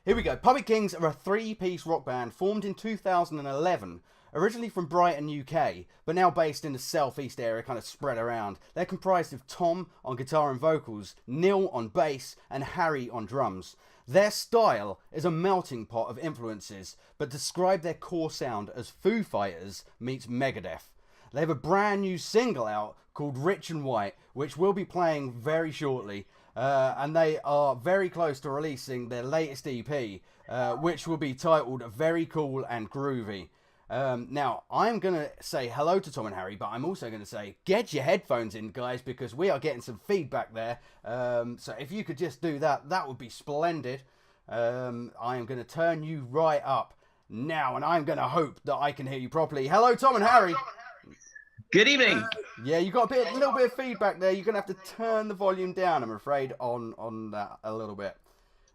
Here we go. Puppet Kings are a three-piece rock band formed in 2011. Originally from Brighton, UK, but now based in the southeast area, kind of spread around. They're comprised of Tom on guitar and vocals, Neil on bass, and Harry on drums. Their style is a melting pot of influences, but describe their core sound as Foo Fighters meets Megadeth. They have a brand new single out called Rich and White, which we'll be playing very shortly. And they are very close to releasing their latest EP, which will be titled Very Cool and Groovy. Now, I'm going to say hello to Tom and Harry, but I'm also going to say, get your headphones in, guys, because we are getting some feedback there. So if you could just do that, that would be splendid. I am going to turn you right up now, and I'm going to hope that I can hear you properly. Hello, Tom and Harry. Good evening. Yeah, you got a little bit of feedback there. You're going to have to turn the volume down, I'm afraid, on that a little bit.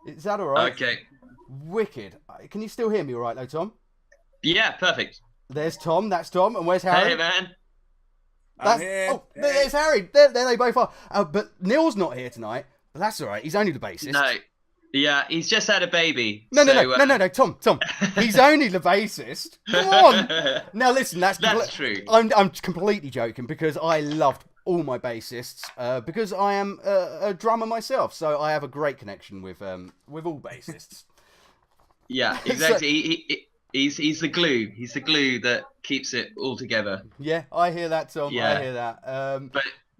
Is that all right? Okay. Wicked. Can you still hear me all right, though, Tom? Yeah, perfect. There's Tom. That's Tom. And where's Harry? Hey, man. That's, I'm here. oh, there's Harry. There they both are. But Neil's not here tonight. But that's all right. He's only the bassist. No. Yeah, he's just had a baby. No, Tom. He's only the bassist. Come on. Now, listen, that's true. I'm completely joking because I loved all my bassists because I am a drummer myself. So I have a great connection with all bassists. Yeah, exactly. He's the glue. He's the glue that keeps it all together. Yeah, I hear that, Tom. Yeah. I hear that.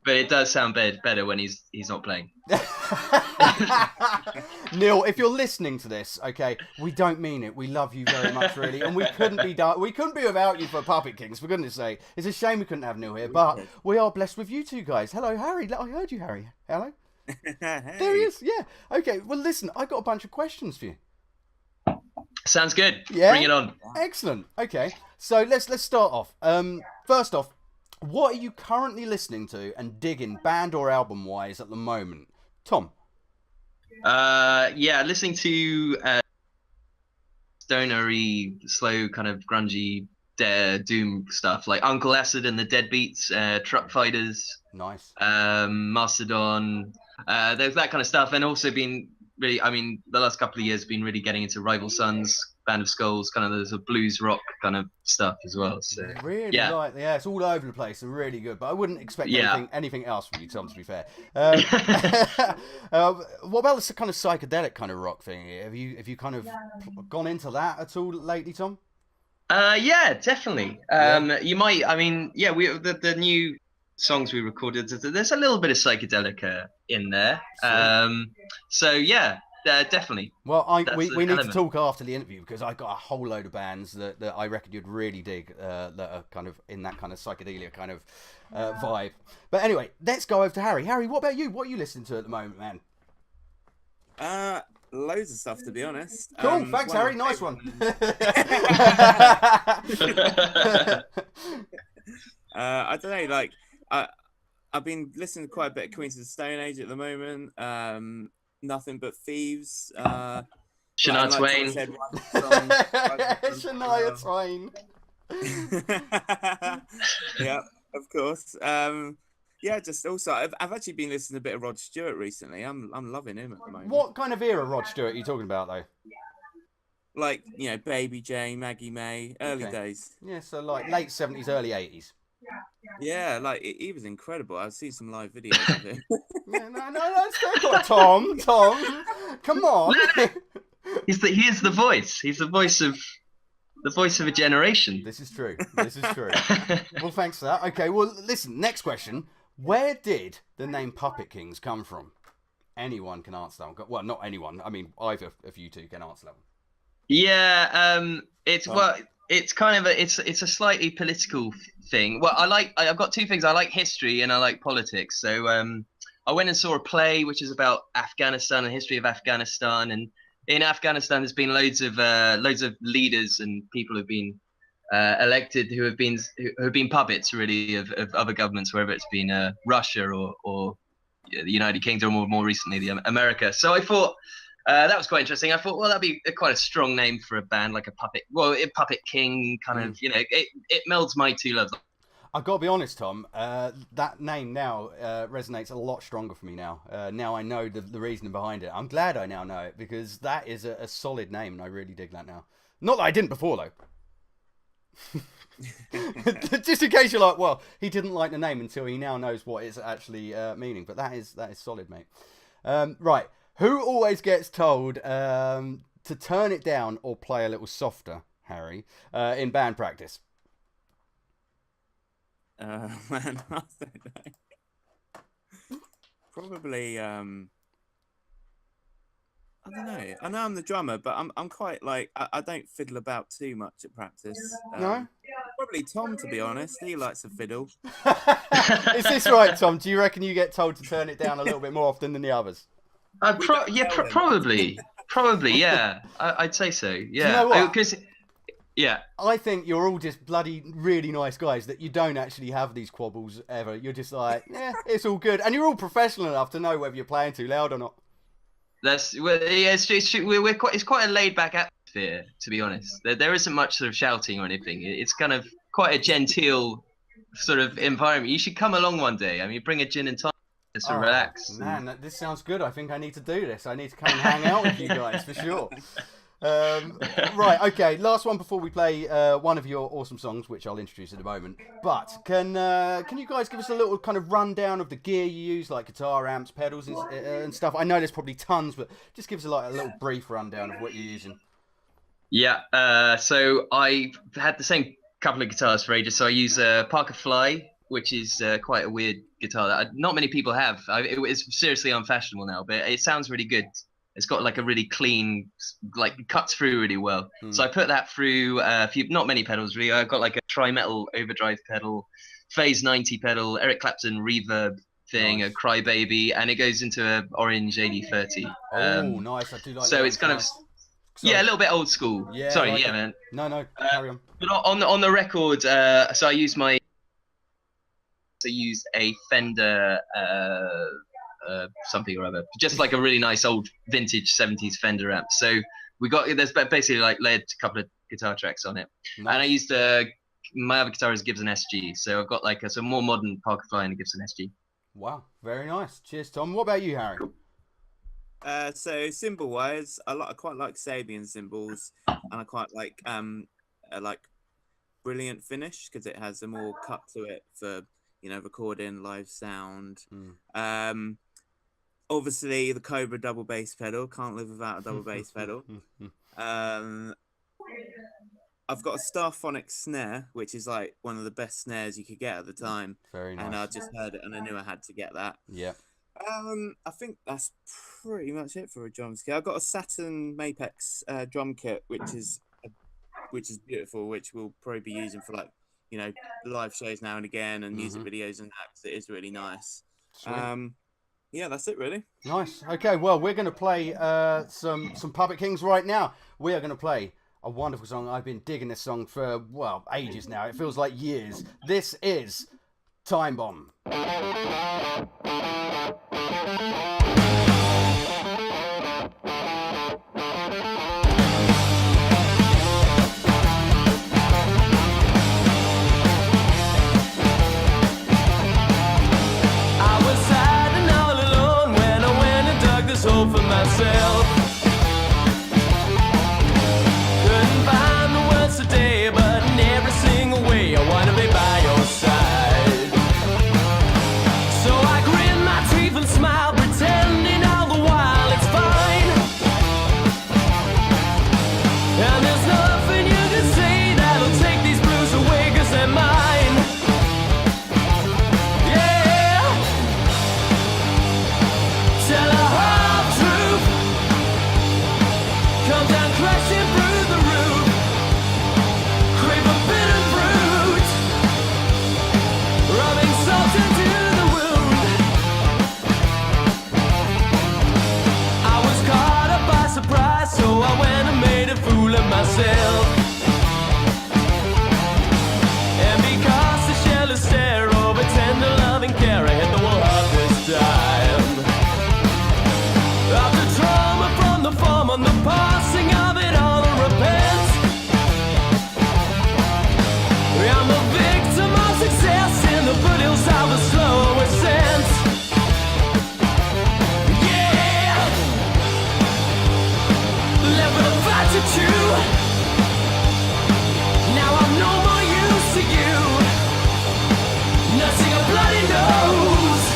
But it does sound better when he's not playing. Neil, if you're listening to this, okay, we don't mean it. We love you very much, really, and we couldn't be without you for Puppet Kings. For goodness' sake, it's a shame we couldn't have Neil here, but we are blessed with you two guys. Hello, Harry. I heard you, Harry. Hello. Hey. There he is. Yeah. Okay. Well, listen, I got a bunch of questions for you. Sounds good. Yeah? Bring it on. Excellent. Okay. So let's start off. First off, what are you currently listening to and digging band or album wise at the moment, Tom? Yeah, listening to stonery, slow, kind of grungy, doom stuff like Uncle Acid and the Deadbeats, Truck Fighters. Nice. Mastodon. There's that kind of stuff, and also been really, I mean, the last couple of years been really getting into Rival Sons, Band of Skulls, kind of there's a blues rock kind of stuff as well. So really, yeah, it's all over the place and really good. But I wouldn't expect anything else from you, Tom. To be fair, what about this kind of psychedelic kind of rock thing? Have you kind of gone into that at all lately, Tom? Yeah, definitely. You might. I mean, yeah, the new songs we recorded, there's a little bit of psychedelic in there. So yeah, definitely. Well, we need to talk after the interview because I got a whole load of bands that I reckon you'd really dig that are kind of in that kind of psychedelia kind of vibe. But anyway, let's go over to Harry. Harry, what about you? What are you listening to at the moment, man? Loads of stuff, to be honest. Cool, thanks, Harry. Nice one. I don't know, like I've been listening to quite a bit of Queens of the Stone Age at the moment. Nothing But Thieves. Shania Twain. Shania Twain. Yeah, of course. Yeah, just also I've actually been listening to a bit of Rod Stewart recently. I'm loving him at the moment. What kind of era Rod Stewart are you talking about, though? Like, you know, Baby Jane, Maggie May, early days. Yeah, so like late 70s, early 80s. Yeah, like he was incredible. I've seen some live videos of him. Yeah, no, Tom, come on. He is the voice. He's the voice of a generation. This is true. Well, thanks for that. Okay, well, listen. Next question: where did the name Puppet Kings come from? Anyone can answer that one. Well, not anyone. I mean, either of you two can answer that one. Yeah, it's kind of it's a slightly political thing. Well, I've got two things. I like history and I like politics. So I went and saw a play which is about Afghanistan and the history of Afghanistan. And in Afghanistan, there's been loads of leaders and people who've been elected who have been puppets really of other governments, whether it's been Russia or the United Kingdom or more recently America. So I thought. That was quite interesting. I thought, well, that'd be quite a strong name for a band, like a puppet. Well, a Puppet King kind of, you know, it melds my two loves. I've got to be honest, Tom. That name now resonates a lot stronger for me now. Now I know the reasoning behind it. I'm glad I now know it because that is a solid name, and I really dig that now. Not that I didn't before, though. Just in case you're like, well, he didn't like the name until he now knows what it's actually meaning. But that is solid, mate. Right. Who always gets told to turn it down or play a little softer, Harry, in band practice? Man, I don't know. Probably, I don't know. I know I'm the drummer, but I'm quite like, I don't fiddle about too much at practice. No? Probably Tom, to be honest. He likes to fiddle. Is this right, Tom? Do you reckon you get told to turn it down a little bit more often than the others? Probably. Yeah. I'd say so. Yeah. Do you know what? Because, yeah. I think you're all just bloody really nice guys that you don't actually have these quabbles ever. You're just like, yeah, it's all good. And you're all professional enough to know whether you're playing too loud or not. It's true. It's quite a laid back atmosphere, to be honest. There isn't much sort of shouting or anything. It's kind of quite a genteel sort of environment. You should come along one day. I mean, bring a gin and tonic, just to relax. Man, this sounds good. I think I need to do this. I need to come and hang out with you guys for sure. Right, okay. Last one before we play one of your awesome songs, which I'll introduce in a moment. But can you guys give us a little kind of rundown of the gear you use, like guitar, amps, pedals, and stuff? I know there's probably tons, but just give us a little brief rundown of what you're using. Yeah. So I had the same couple of guitars for ages. So I use a Parker Fly, which is quite a weird guitar that not many people have. It's seriously unfashionable now, but it sounds really good. It's got like a really clean, like cuts through really well. So I put that through not many pedals really. I've got like a tri-metal overdrive pedal, Phase 90 pedal, Eric Clapton reverb thing, a Crybaby, and it goes into a orange 8030. Nice. I do like. So it's kind of a little bit old school. Yeah. Sorry, like man. No, carry on. But on the record, so I used a Fender. Something or other, just like a really nice old vintage 70s Fender amp. So there's basically like layered a couple of guitar tracks on it. Nice. And I used my other guitar is Gibson SG, so I've got like a more modern Parker Fly and a Gibson SG. Wow, very nice. Cheers, Tom. What about you, Harry? So cymbal wise, I quite like Sabian cymbals, and I quite like Brilliant Finish because it has a more cut to it for recording live sound. Obviously, the Cobra double bass pedal. Can't live without a double bass pedal. I've got a Starphonic snare, which is like one of the best snares you could get at the time. Very nice. And I just heard it, and I knew I had to get that. Yeah. I think that's pretty much it for a drum kit. I've got a Saturn Mapex drum kit, which is beautiful, which we'll probably be using for live shows now and again, and music videos and that, 'cause it is really nice. Sweet. Yeah, that's it really. Nice. Okay, well, we're going to play some Puppet Kings right now. We are going to play a wonderful song. I've been digging this song for, ages now. It feels like years. This is Time Bomb. For myself, couldn't find the words today, but in every single way I wanna be by your side. So I grin my teeth and smile, pretending all the while it's fine. And there's nothing you can say that'll take these blues away, 'cause they're mine. Yeah. Tell her come down crashing through the roof, crave a bitter fruit, rubbing salt into the wound. I was caught up by surprise, so I went and made a fool of myself. And because the shell is stare over tender loving care, I hit the wall hard this time. After trauma from the form on the passing of it all, and repent. I'm a victim of success. to chew. Now I'm no more use to you. Nursing a bloody nose.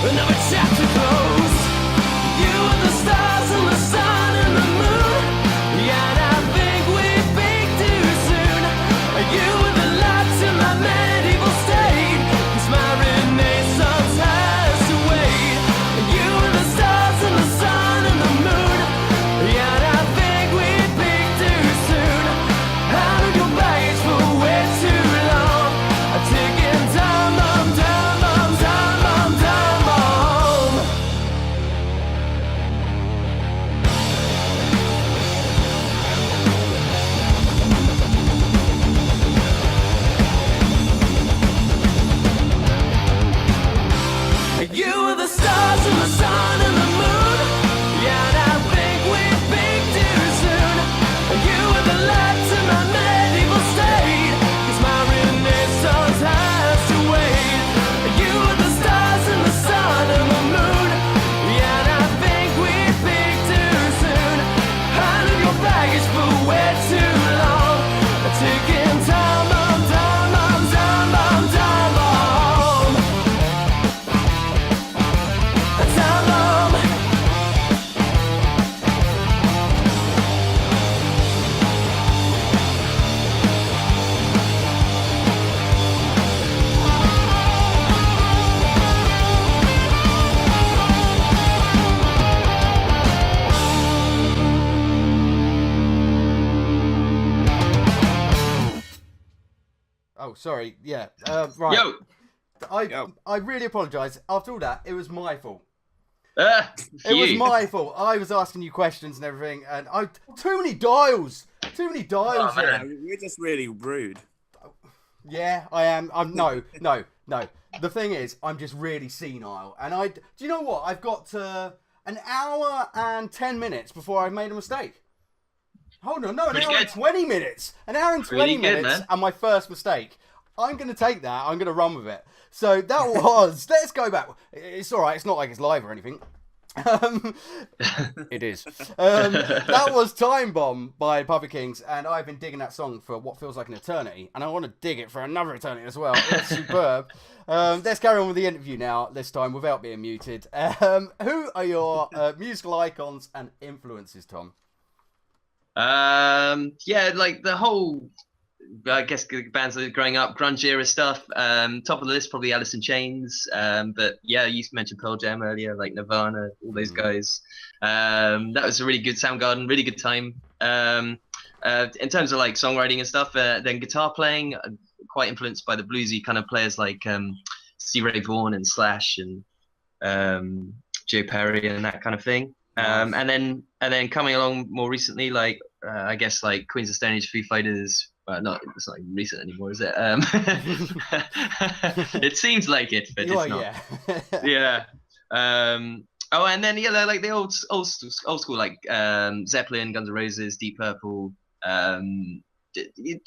Another chapter closed. You and the stars and the sun and the moon. Yeah, and I think we peaked too soon. You and the lights in my medieval state. 'Cause my renaissance has to wait. You and the stars and the sun and the moon. Yeah, and I think we peaked too soon. Out of your baggage for way too long. A ticking time bomb, time bomb, time bomb, time bomb. You are the stars and the sun and the moon. Yeah, and I think we peaked too soon. You are the lights in my medieval state. 'Cause my renaissance has to wait. You are the stars and the sun and the moon. Yeah, and I think we peaked too soon. Out of your baggage for way too long. A ticking time bomb, time bomb, time bomb, time bomb. A time bomb. Oh, sorry. Yeah. Right. Yo. I really apologise. After all that, it was my fault. For It was you. my fault. I was asking you questions and everything, and too many dials. Too many dials. Oh, here. man. You're just really rude. Yeah, I am. I'm no. The thing is, I'm just really senile, and do you know what? I've got an hour and 10 minutes before I made a mistake. Hold on, no, an Pretty hour and good. 20 minutes. An hour and 20 Really good, minutes, man. and my first mistake. I'm going to take that. I'm going to run with it. So that was. Let's go back. It's all right. It's not like it's live or anything. It is. That was Time Bomb by Puppet Kings, and I've been digging that song for what feels like an eternity, and I want to dig it for another eternity as well. It's superb. Let's carry on with the interview now, this time without being muted. Who are your musical icons and influences, Tom? Yeah, like the whole, I guess, bands that are growing up, grunge era stuff. Top of the list, probably Alice in Chains. But yeah, you mentioned Pearl Jam earlier, like Nirvana, all those guys. That was a really good Soundgarden, really good time. In terms of like songwriting and stuff, then guitar playing, quite influenced by the bluesy kind of players like Stevie Ray Vaughan and Slash and Joe Perry and that kind of thing. And then coming along more recently, like I guess like Queens of Stone Age, Foo Fighters. It's not even recent anymore, is it? It seems like it, but it's not. Yeah. Yeah. Oh, and then yeah, like the old school like Zeppelin, Guns N' Roses, Deep Purple.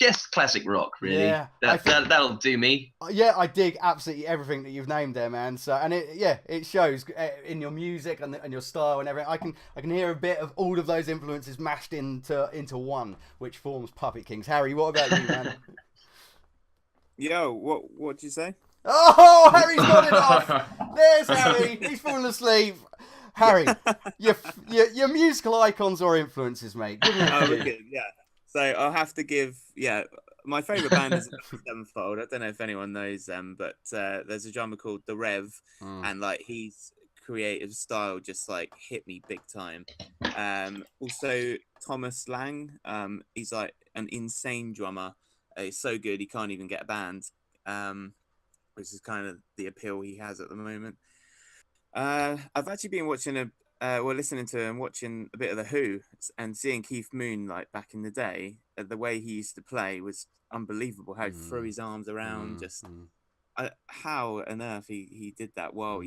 Just classic rock, really. Yeah, that'll do me. Yeah, I dig absolutely everything that you've named there, man. So, and it shows in your music and your style and everything. I can hear a bit of all of those influences mashed into one, which forms Puppet Kings. Harry, what about you, man? Yo, what'd you say? Oh, Harry's got it off. There's Harry. He's fallen asleep. Harry, your musical icons or influences, mate. Give me a few. Okay, yeah. So I'll have to give, my favourite band is Sevenfold. I don't know if anyone knows them, but there's a drummer called The Rev, and like his creative style just like hit me big time. Also Thomas Lang, he's like an insane drummer. He's so good he can't even get a band, which is kind of the appeal he has at the moment. I've actually been watching listening to and watching a bit of The Who and seeing Keith Moon like back in the day. The way he used to play was unbelievable. How he threw his arms around, how on earth he did that while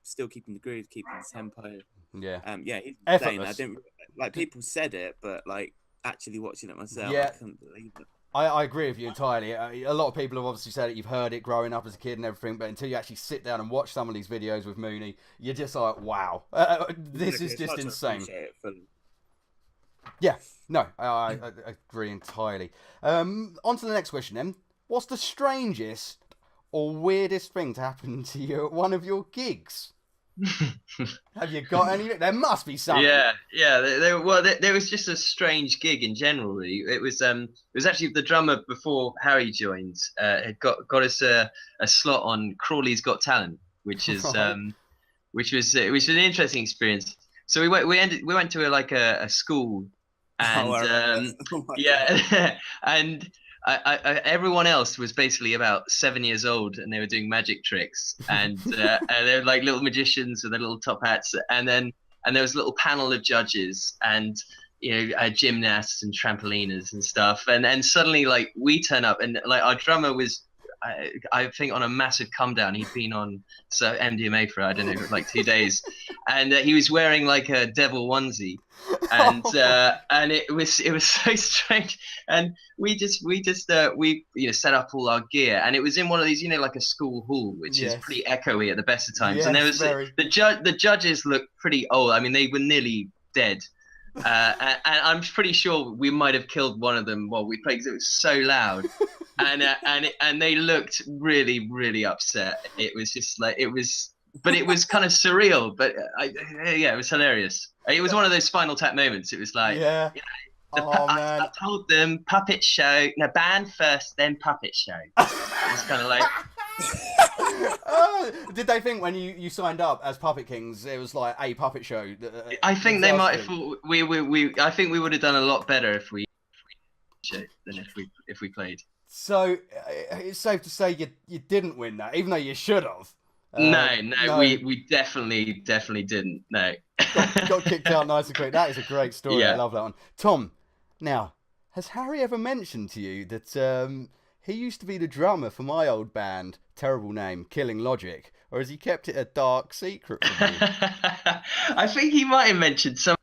still keeping the groove, keeping the tempo. He's insane. I didn't like people said it, but like actually watching it myself, I couldn't believe it. I agree with you entirely. A lot of people have obviously said it. You've heard it growing up as a kid and everything, but until you actually sit down and watch some of these videos with Mooney, you're just like, wow, this is just insane. Yeah, no, I agree entirely. On to the next question then. What's the strangest or weirdest thing to happen to you at one of your gigs? Have you got any? There must be something. Yeah. There was just a strange gig in general. Really. It was actually the drummer before Harry joined. Had got us a slot on Crawley's Got Talent, which is Right. which was it was an interesting experience. So we went to a school, and Oh, I remember. Oh my God. yeah, and everyone else was basically about 7 years old, and they were doing magic tricks, and they were like little magicians with their little top hats, and there was a little panel of judges, and gymnasts and trampoliners and stuff, and suddenly like we turn up, and like our drummer was. I think on a massive come down, he'd been on MDMA for I don't know like 2 days, and he was wearing like a devil onesie, and it was so strange, and we set up all our gear, and it was in one of these like a school hall, which is Yes. pretty echoey at the best of times, Yes, and there was very. the judges looked pretty old. I mean, they were nearly dead. And I'm pretty sure we might have killed one of them while we played because it was so loud, and they looked really, really upset. It was just like but it was kind of surreal. But it was hilarious. It was one of those Spinal Tap moments. It was like, Yeah. Oh man. I told them puppet show, no, band first, then puppet show. It was kind of like. Did they think when you signed up as Puppet Kings, it was like a puppet show? I think they might have thought I think we would have done a lot better if we than if we played. So it's safe to say you didn't win that, even though you should have. No, we definitely didn't. No. got kicked out nice and quick. That is a great story. Yeah. I love that one. Tom, now, has Harry ever mentioned to you that he used to be the drummer for my old band, terrible name, Killing Logic, or has he kept it a dark secret from you? I think he might have mentioned something.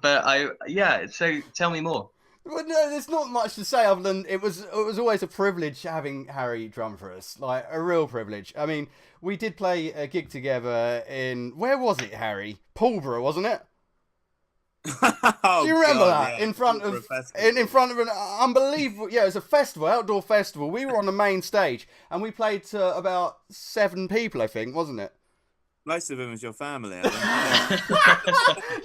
But so tell me more. Well, no, there's not much to say other than it was always a privilege having Harry drum for us, like a real privilege. I mean, we did play a gig together in, where was it, Harry? Pulborough, wasn't it? Oh, Do you remember God, that? yeah. In front of an unbelievable, it was a festival, outdoor festival. We were on the main stage and we played to about 7 people, I think, wasn't it? Most of them was your family. I think.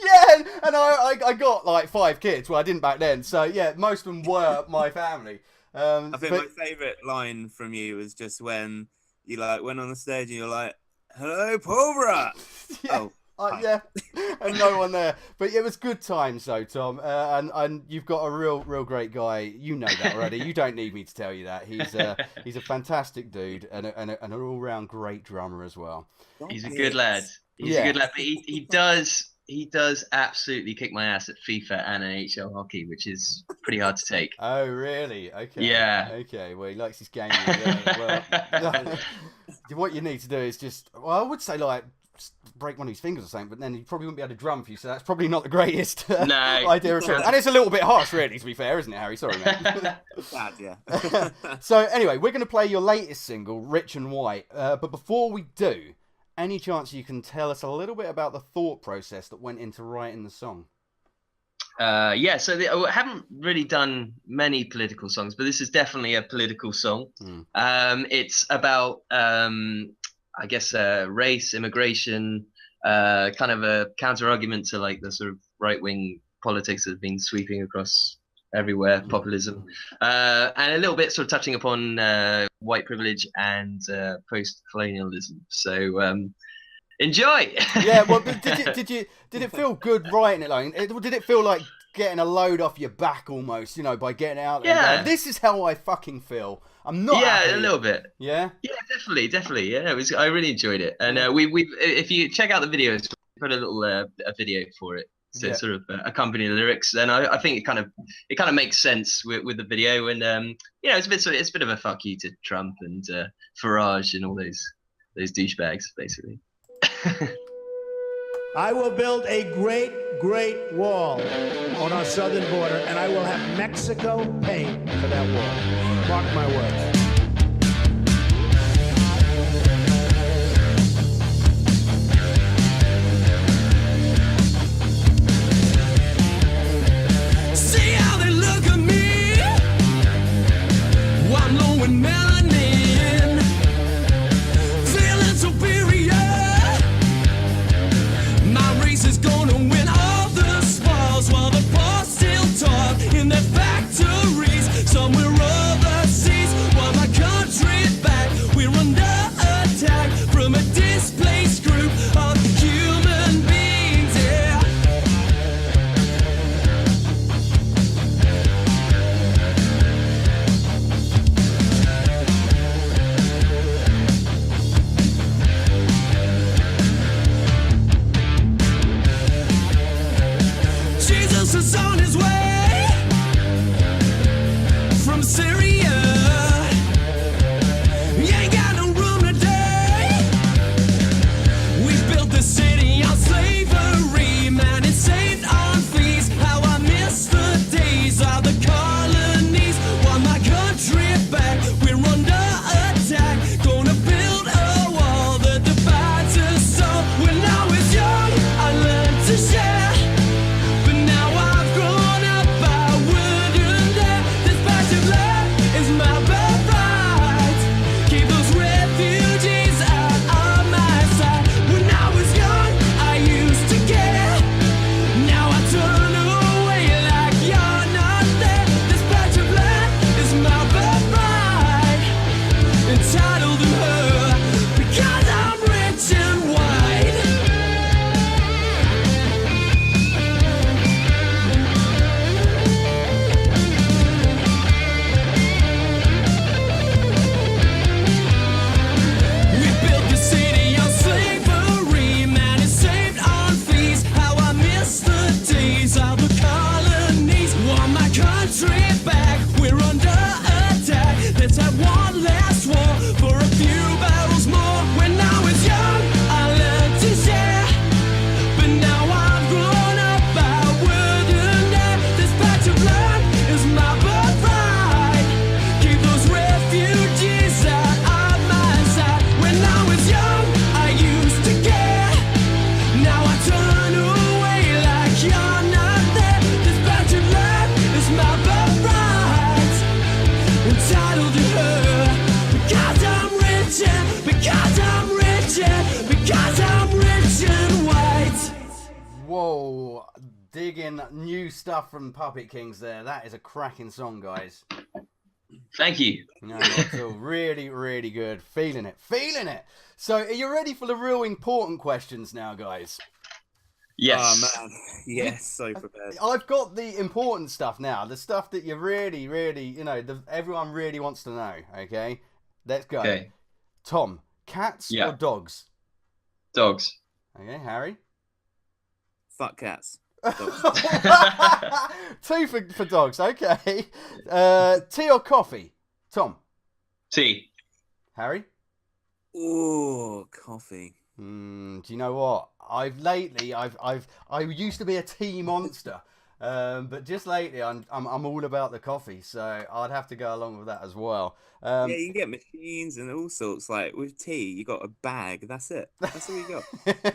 Yeah, and I got like 5 kids. Well, I didn't back then, so yeah, most of them were my family. I think my favourite line from you was just when you like went on the stage and you're like, "Hello, Pulborough." Yeah. Oh, Yeah, and no one there. But it was good times, though, Tom. And you've got a real great guy. You know that already. You don't need me to tell you that. He's a fantastic dude and an all round great drummer as well. He's a good lad. He's a good lad. But he does absolutely kick my ass at FIFA and NHL hockey, which is pretty hard to take. Oh, really? Okay. Yeah. Okay. Well, he likes his game. Well, what you need to do is just, I would say like, break one of his fingers or something, but then he probably wouldn't be able to drum for you, so that's probably not the greatest idea at all. And it's a little bit harsh, really, to be fair, isn't it, Harry? Sorry, mate. Bad, yeah. So anyway, we're going to play your latest single, Rich and White, but before we do, any chance you can tell us a little bit about the thought process that went into writing the song? So I haven't really done many political songs, but this is definitely a political song. It's about I guess race, immigration, kind of a counter argument to like the sort of right wing politics that have been sweeping across everywhere, populism, and a little bit sort of touching upon white privilege and post colonialism. So enjoy. Yeah, well, did it feel good writing it? Like, did it feel like getting a load off your back almost? By getting out there. Yeah. And going, this is how I fucking feel. I'm not. Yeah, happy. a little bit. Yeah. Yeah, definitely. Yeah, I really enjoyed it, and we if you check out the videos, we put a little a video for it to sort of accompany the lyrics, and I think it kind of makes sense with the video, and it's a bit of a fuck you to Trump and Farage and all those douchebags, basically. I will build a great wall on our southern border, and I will have Mexico pay for that wall. Mark my words. Jesus is on his way from Syria. He ain't got no room today. We built the city on slavery, man, it's saved on fees. How I miss the days of the colonies. Want my country back, we're under attack. Gonna build a wall that divides us all. When I was young, I learned to share. But now I've grown up, I wouldn't dare. This patch of land is my birthright. Keep those refugees out of my sight. When I was young, I used to care. Now I turn away like you're not there. This patch of land is my birthright. Entitled to her because I'm rich and white. We built the city on slavery, man, it's saved on fees. How I miss the days of the colonies. Want my country back, we're under attack. Let's have one last war for a few battles more. When I was young, I learned to share. But now I've grown up, I wouldn't dare. This patch of land is my birthright. Keep those refugees out of my sight. When I was young, I used to care. Now I turn away like you're not there. This patch of land is my birthright. Entitled to her because I'm rich and because I'm rich and because I'm rich and white. Whoa, digging new stuff from Puppet Kings there. That is a cracking song, guys. Thank you. No, not at all. Really, really good. Feeling it. Feeling it. So, are you ready for the real important questions now, guys? Yes. Oh man, yes, so prepared. I've got the important stuff now. The stuff that you really, really, you know, everyone really wants to know. Okay? Let's go. Okay. Tom, cats Yeah. or dogs? Dogs. Okay, Harry? Fuck cats. Two for dogs. Okay. Tea or coffee? Tom? Tea. Harry? Ooh, coffee. Do you know what? I used to be a tea monster, but just lately I'm all about the coffee, so I'd have to go along with that as well. Yeah, you can get machines and all sorts. Like with tea, you got a bag. That's it. That's all you got.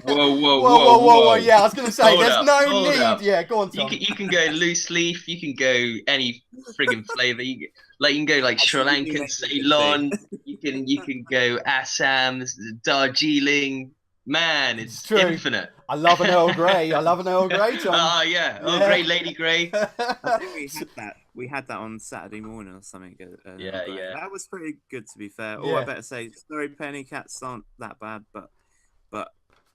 Whoa. Yeah, I was gonna say Hold there's up, no hold need. up. Yeah, go on, Tom. You can go loose leaf. You can go any friggin' flavour. You can go like Sri Absolutely Lankan, anything. Ceylon. You can go Assam, Darjeeling. Man, it's True. infinite. I love an Earl Grey. I love an Earl Grey, Tom. Oh yeah. Oh, Yeah. Grey, Lady Grey. I think we had that. We had that on Saturday morning or something. Yeah, yeah. That was pretty good, to be fair. Yeah. Or I better say, sorry, penny cats aren't that bad, but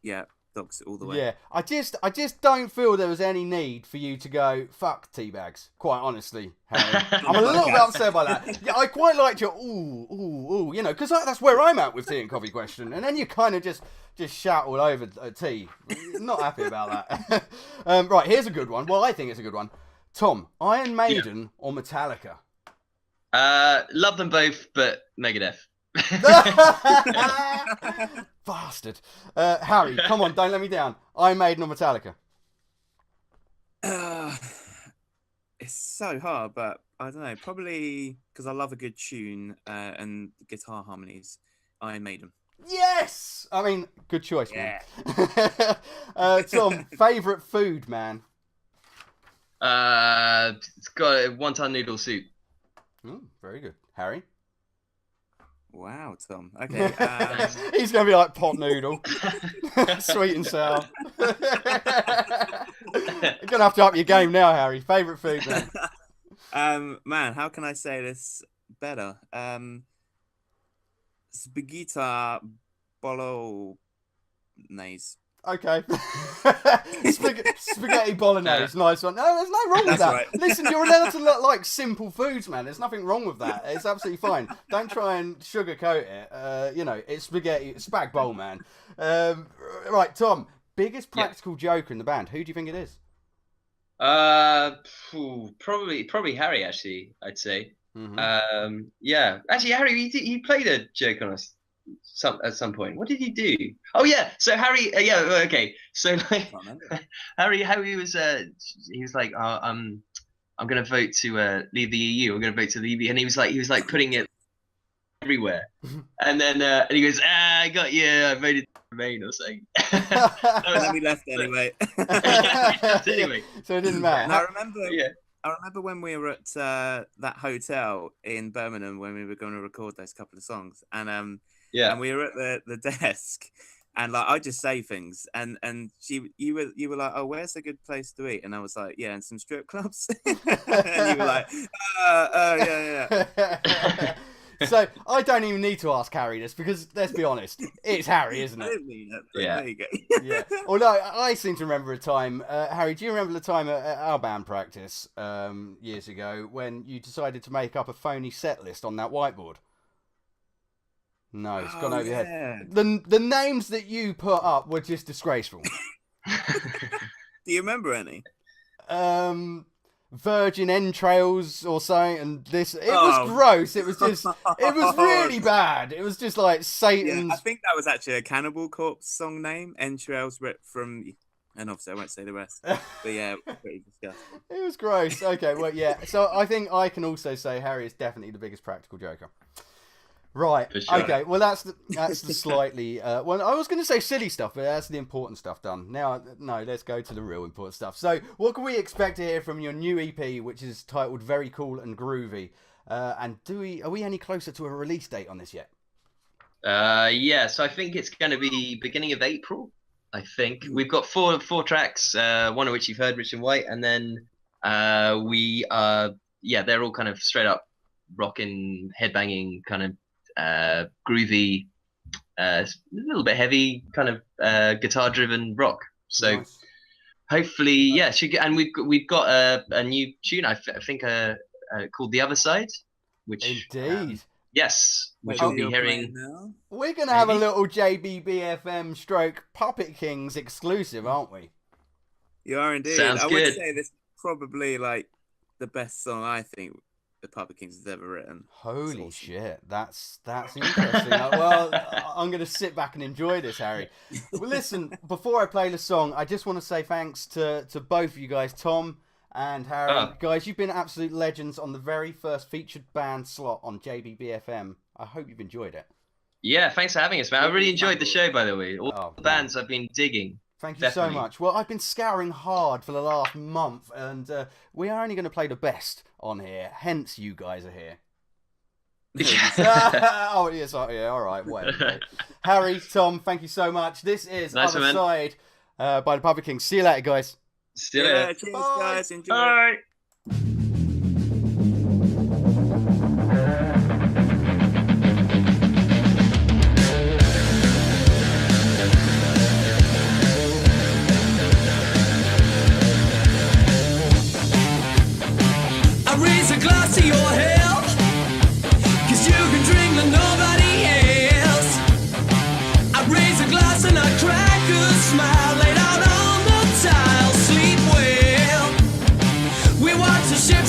yeah, dogs all the way. Yeah, I just don't feel there was any need for you to go fuck teabags. Quite honestly, Harry. I'm a little bit upset by that. Yeah, I quite liked your ooh, you know, because that's where I'm at with tea and coffee question, and then you kind of just shout all over tea. Not happy about that. Right, here's a good one. Well, I think it's a good one. Tom, Iron Maiden or Metallica? Love them both, but Megadeth. Bastard. Harry, come on, don't let me down. Iron Maiden or Metallica? It's so hard, but I don't know. Probably because I love a good tune and guitar harmonies. Iron Maiden. Yes! I mean, good choice, man. Tom, favourite food, man? It's got a wonton noodle soup. Very good. Harry? Wow, Tom. Okay. He's going to be like pot noodle. Sweet and sour. You're going to have to up your game now, Harry. Favourite food, man? Man, how can I say this better? Spaghetti bolognese. Okay. Spaghetti bolognese, nice one. No, there's no wrong with That's that. right. Listen, you're allowed to look like simple foods, man. There's nothing wrong with that. It's absolutely fine. Don't try and sugarcoat it. You know, it's spaghetti, it's spag bowl, man. Right, Tom, biggest practical joker in the band. Who do you think it is? Probably Harry. Actually, I'd say. Mm-hmm. Yeah. Actually, Harry, you played a joke on us at some point. What did you do? Oh yeah. So Harry. Yeah. Okay. So like, Can't remember. Harry was. He was like, oh, I'm gonna vote to leave the EU. I'm gonna vote to leave the, and he was like putting it everywhere. And then and he goes, I got you. I voted to remain or something. And then we left anyway. Anyway. So it didn't matter. And I remember. Yeah. I remember when we were at that hotel in Birmingham when we were going to record those couple of songs, and Yeah. we were at the desk, and like I just say things, and you were like, oh, where's a good place to eat? And I was like, yeah, and some strip clubs. And you were like, yeah. So I don't even need to ask Harry this because let's be honest, it's Harry, isn't I it? didn't mean it, but Yeah. there you go. Yeah. Although I seem to remember a time, Harry, do you remember the time at our band practice years ago when you decided to make up a phony set list on that whiteboard? No, it's gone over your head. The names that you put up were just disgraceful. Do you remember any? Virgin entrails or something, and this it was gross. It was just it was really bad. It was just like Satan's. Yeah, I think that was actually a Cannibal Corpse song name, entrails ripped from, and obviously I won't say the rest, but yeah, pretty disgusting. It was gross. Okay, well, yeah. So I think I can also say Harry is definitely the biggest practical joker. Right. Sure. Okay. Well, that's the slightly. Well, I was going to say silly stuff, but that's the important stuff done. Now, no, let's go to the real important stuff. So, what can we expect to hear from your new EP, which is titled "Very Cool and Groovy"? And are we any closer to a release date on this yet? Yeah. So I think it's going to be beginning of April. I think we've got four tracks. One of which you've heard, Rich and White, and then we they're all kind of straight up rocking, headbanging kind of. Groovy, a little bit heavy, kind of guitar-driven rock. So Nice. hopefully, yeah, and we've got a new tune. I think called "The Other Side," which Indeed. yes, which Wait, we'll be you're hearing. playing now? We're going to have a Maybe. little JBBFM stroke Puppet Kings exclusive, aren't we? You are indeed. Sounds I good. would say this is probably like the best song I think the Puppet Kings has ever written. Holy Awesome. shit, that's interesting. Well, I'm going to sit back and enjoy this, Harry. Well, listen, before I play the song, I just want to say thanks to both of you guys, Tom and Harry. Guys, you've been absolute legends on the very first featured band slot on JBBFM. I hope you've enjoyed it. Yeah, thanks for having us, man. I really enjoyed the show, by the way. All the bands I've been digging. Thank you Definitely. so much. Well, I've been scouring hard for the last month, and we are only going to play the best on here. Hence, you guys are here. Oh, yes, yeah, all right. Whatever. Harry, Tom, thank you so much. This is Nice Other one, man. Side by the Puppet Kings. See you later, guys. Still Yeah, here. cheers, Bye. guys. Enjoy. Bye. I raise a glass to your health, 'cause you can drink like nobody else. I raise a glass and I crack a smile, laid out on the tile, sleep well. We watch the ship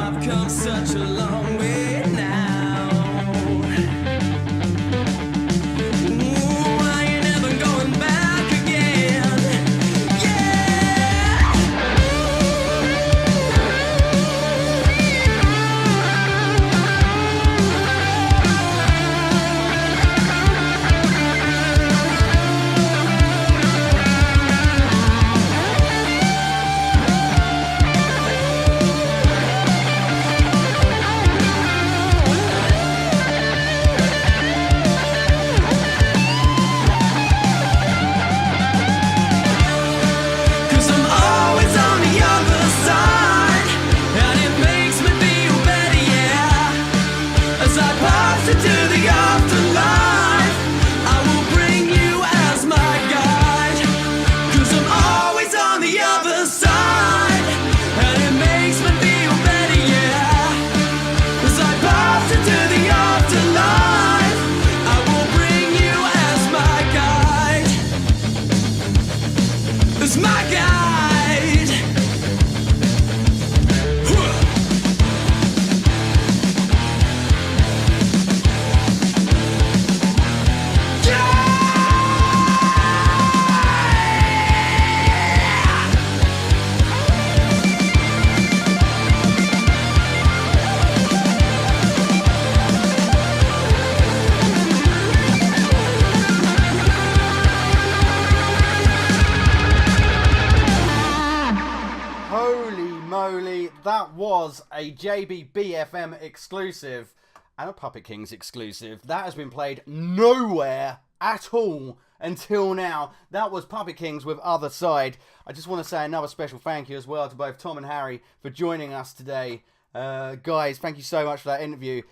I've come such a long way now. Ooh, I ain't never going back again. Yeah. Cause I'm always on the other side, and it makes me feel better, yeah. As I pass into the afterlife, I will bring you as my guide. Cause I'm always on the other side, and it makes me feel better, yeah. As I pass into the afterlife, I will bring you as my guide. As my guide. Holy moly, that was a JBBFM exclusive and a Puppet Kings exclusive. That has been played nowhere at all until now. That was Puppet Kings with Other Side. I just want to say another special thank you as well to both Tom and Harry for joining us today. Guys, thank you so much for that interview.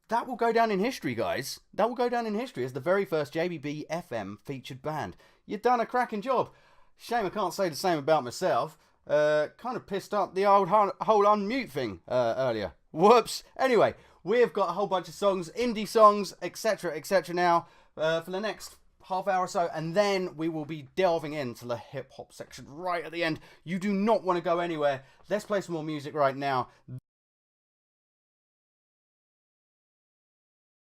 That will go down in history, guys. That will go down in history as the very first JBBFM featured band. You've done a cracking job. Shame I can't say the same about myself. Kind of pissed up the old whole unmute thing earlier. Whoops. Anyway, we've got a whole bunch of songs, indie songs, etc., etc. now for the next half hour or so, and then we will be delving into the hip hop section right at the end. You do not want to go anywhere. Let's play some more music right now.